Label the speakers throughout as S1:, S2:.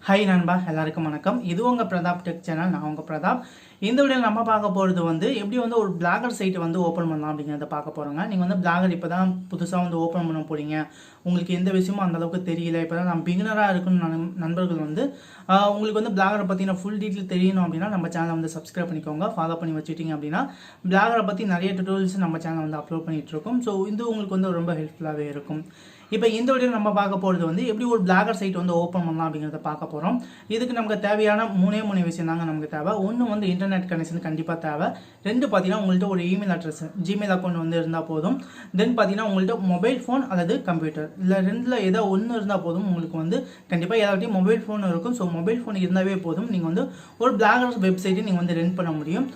S1: Hi நண்பா, எல்லாருக்கும் வணக்கம். இது உங்கள் பிரதாப் டெக் சேனல். நான் உங்கள் பிரதாப். இந்த வீடியோவில் நம்ம பார்க்க போகிறது எப்படி ஒரு பிளாகர் சைட்டை ஓப்பன் பண்ணலாம் அப்படிங்கிறத பார்க்க போகிறோங்க. நீங்கள் பிளாகர் இப்போ தான் புதுசாக ஓப்பன் பண்ண போகிறீங்க, உங்களுக்கு எந்த விஷயமும் அந்தளவுக்கு தெரியல, இப்போ தான் நான் பிகினராக இருக்குன்னு நண்பர்கள் உங்களுக்கு பிளாகரை பற்றின ஃபுல் டீட்டெயில் தெரியணும் அப்படின்னா நம்ம சேனலை சப்ஸ்கிரைப் பண்ணிக்கோங்க, ஃபாலோ பண்ணி வச்சுட்டிங்க அப்படின்னா பிளாகரை பற்றி நிறைய டுட்டோரியல்ஸ் நம்ம சேனல் அப்லோட் பண்ணிகிட்ருக்கோம். ஸோ இது உங்களுக்கு ரொம்ப ஹெல்ப்ஃபுல்லாகவே இருக்கும். இப்போ இந்த வீடியோ நம்ம பார்க்க போகிறது எப்படி ஒரு பிளாகர் சைட் ஓப்பன் பண்ணலாம் அப்படிங்கிறத பார்க்க போகிறோம். இதுக்கு நமக்கு தேவையான மூணு விஷயம் தாங்க நமக்கு தேவை. ஒன்று இன்டர்நெட் கனெக்ஷன் கண்டிப்பாக தேவை. ரெண்டு பார்த்தீங்கன்னா உங்கள்கிட்ட ஒரு இமெயில் அட்ரஸ், ஜிமெயில் அக்கௌண்ட் இருந்தால் போதும். தென் பார்த்தீங்கன்னா உங்கள்கிட்ட மொபைல் ஃபோன் அல்லது கம்ப்யூட்டர், இல்லை ரெண்டில் ஏதோ ஒன்று இருந்தால் போதும். உங்களுக்கு கண்டிப்பாக எல்லாத்தையும் மொபைல் ஃபோன் இருக்கும். ஸோ மொபைல் ஃபோன் இருந்தாவே போதும், நீங்கள் ஒரு பிளாகர் வெப்சைட்டை நீங்கள் ரன் பண்ண முடியும்.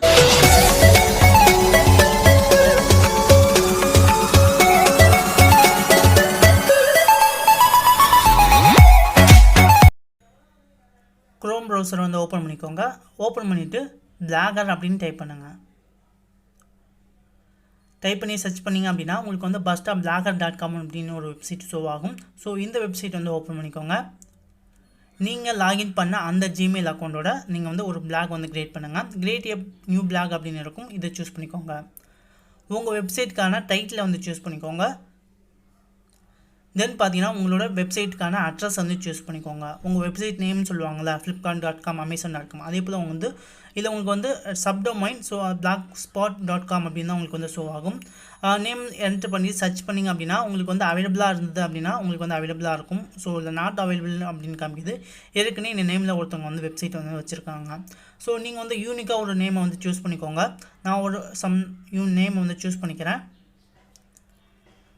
S1: க்ரோம் ப்ரௌசர் ஓப்பன் பண்ணிக்கோங்க. ஓப்பன் பண்ணிவிட்டு பிளாகர் அப்படின்னு டைப் பண்ணுங்கள். டைப் பண்ணி சர்ச் பண்ணிங்க அப்படின்னா உங்களுக்கு bustopblogger.com அப்படின்னு ஒரு வெப்சைட் ஷோ ஆகும். ஸோ இந்த வெப்சைட் ஓப்பன் பண்ணிக்கோங்க. நீங்கள் லாகின் பண்ண அந்த ஜிமெயில் அக்கௌண்ட்டோட நீங்கள் ஒரு பிளாக் கிரியேட் பண்ணுங்கள். கிரியேட் எ நியூ பிளாக் அப்படின்னு இருக்கும். இதை சூஸ் பண்ணிக்கோங்க. உங்கள் வெப்சைட்டுக்கான டைட்டிலை சூஸ் பண்ணிக்கோங்க. தென் பார்த்தீங்கன்னா உங்களோட வெப்சைட்டுக்கான அட்ரஸ் சூஸ் பண்ணிக்கோங்க. உங்கள் வெப்சைட் நேம்னு சொல்லுவாங்களா, flipkart.com, amazon.com, அதே போல் இதில் உங்களுக்கு சப்டொமைன், ஸோ blogspot.com அப்படின்னு தான் உங்களுக்கு ஷோ ஆகும். நேம் என்டர் பண்ணி சர்ச் பண்ணிங்க அப்படின்னா உங்களுக்கு அவைலபிளாக இருந்தது அப்படின்னா உங்களுக்கு அவைலபிளாக இருக்கும். ஸோ இல்லை நாட் அவைலபிள் அப்படின்னு காமிக்குது. ஏற்கனவே இந்த நேமில் ஒருத்தவங்க வெப்சைட் வச்சுருக்காங்க. ஸோ நீங்கள் யூனிக்காக ஒரு நேமை சூஸ் பண்ணிக்கோங்க. நான் ஒரு நேம் சூஸ் பண்ணிக்கிறேன்.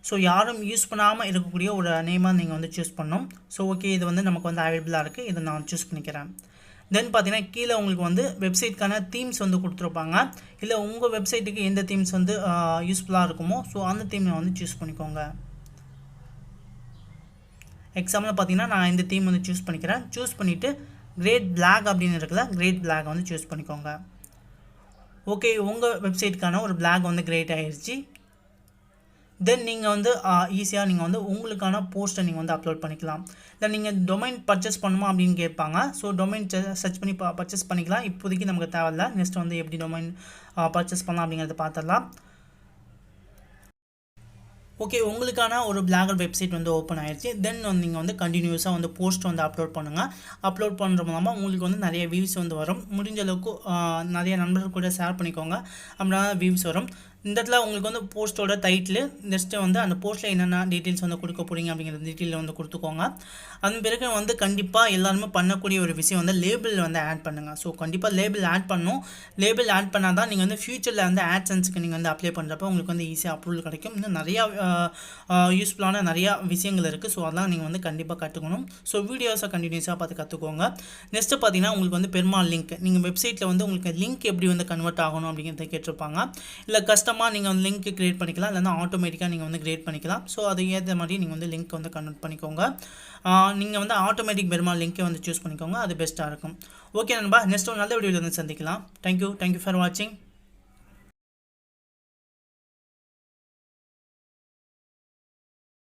S1: ஸோ யாரும் யூஸ் பண்ணாமல் இருக்கக்கூடிய ஒரு நேமாக நீங்கள் சூஸ் பண்ணணும். ஸோ ஓகே, இது நமக்கு அவைலபிளாக இருக்குது. இதை நான் சூஸ் பண்ணிக்கிறேன். தென் பார்த்தீங்கன்னா கீழே உங்களுக்கு வெப்சைட்க்கான தீம்ஸ் கொடுத்துருப்பாங்க. இல்லை உங்கள் வெப்சைட்டுக்கு எந்த தீம்ஸ் யூஸ்ஃபுல்லாக இருக்குமோ ஸோ அந்த தீமை சூஸ் பண்ணிக்கோங்க. எக்ஸாம்பிள் பார்த்தீங்கன்னா நான் இந்த தீம் சூஸ் பண்ணிக்கிறேன். சூஸ் பண்ணிவிட்டு கிரேட் பிளாக் அப்படின்னு இருக்குல்ல, கிரேட் பிளாக் சூஸ் பண்ணிக்கோங்க. ஓகே, உங்கள் வெப்சைட்டுக்கான ஒரு பிளாக் கிரியேட் ஆகிடுச்சு. தென் நீங்கள் ஈஸியாக நீங்கள் உங்களுக்கான போஸ்ட்டை நீங்கள் அப்லோட் பண்ணிக்கலாம். இல்லை நீங்கள் டொமைன் பர்ச்சேஸ் பண்ணுமா அப்படின்னு கேட்பாங்க. ஸோ டொமைன் சர்ச் பண்ணி பர்ச்சேஸ் பண்ணிக்கலாம். இப்போதைக்கு நமக்கு தேவையில்லை. நெக்ஸ்ட் எப்படி டொமைன் பர்ச்சேஸ் பண்ணலாம் அப்படிங்கிறத பார்த்துடலாம். ஓகே, உங்களுக்கான ஒரு பிளாகர் வெப்சைட் ஓப்பன் ஆகிடுச்சு. தென் நீங்கள் கண்டினியூஸாக போஸ்ட் அப்லோட் பண்ணுங்கள். அப்லோட் பண்ணுற மூலமாக உங்களுக்கு நிறைய வியூஸ் வரும். முடிஞ்ச அளவுக்கு நிறைய நண்பர்கள் கூட ஷேர் பண்ணிக்கோங்க, அப்படின்னா வியூஸ் வரும். இந்த இடத்துல உங்களுக்கு போஸ்ட்டோட டைட்டில், நெக்ஸ்ட்டு அந்த போஸ்ட்டில் என்னென்ன டீட்டெயில்ஸ் கொடுக்க போகிறீங்க அப்படிங்கிற டீட்டெயில் கொடுத்துக்கோங்க. அதன் பிறகு கண்டிப்பாக எல்லாருமே பண்ணக்கூடிய ஒரு விஷயம் லேபிள் ஆட் பண்ணுங்கள். ஸோ கண்டிப்பாக லேபிள் ஆட் பண்ணணும். லேபிள் ஆட் பண்ணால் தான் நீங்கள் ஃபியூச்சரில் ஆட்சன்ஸுக்கு நீங்கள் அப்ளை பண்ணுறப்போ உங்களுக்கு ஈஸியாக அப்ரூவல் கிடைக்கும். இன்னும் நிறையா யூஸ்ஃபுல்லான நிறையா விஷயங்கள் இருக்குது. ஸோ அதெல்லாம் நீங்கள் கண்டிப்பாக கற்றுக்கணும். ஸோ வீடியோஸை கண்டினியூஸாக பார்த்து கற்றுக்கோங்க. நெக்ஸ்ட்டு பார்த்தீங்கன்னா உங்களுக்கு பெருமாள் லிங்க், நீங்கள் வெப்சைட்டில் உங்களுக்கு லிங்க் எப்படி கன்வெர்ட் ஆகணும் அப்படிங்கிறத கேட்டிருப்பாங்க. இல்லை நீங்கள் லிங்க் கிரியேட் பண்ணிக்கலாம், இல்லைனா ஆட்டோமேட்டிக்காக நீங்கள் கிரியேட் பண்ணிக்கலாம். ஸோ அது ஏற்ற மாதிரி நீங்கள் லிங்க் கன்வெர்ட் பண்ணிக்கோங்க. நீங்கள் ஆட்டோமேட்டிக் பெருமாள் லிங்க்கை சூஸ் பண்ணிக்கோங்க. அது பெஸ்ட்டாக இருக்கும். ஓகே நண்பா, நெக்ஸ்ட் ஒரு நல்ல வீடியோவில் சந்திக்கலாம். தேங்க்யூ ஃபார் வாட்சிங்.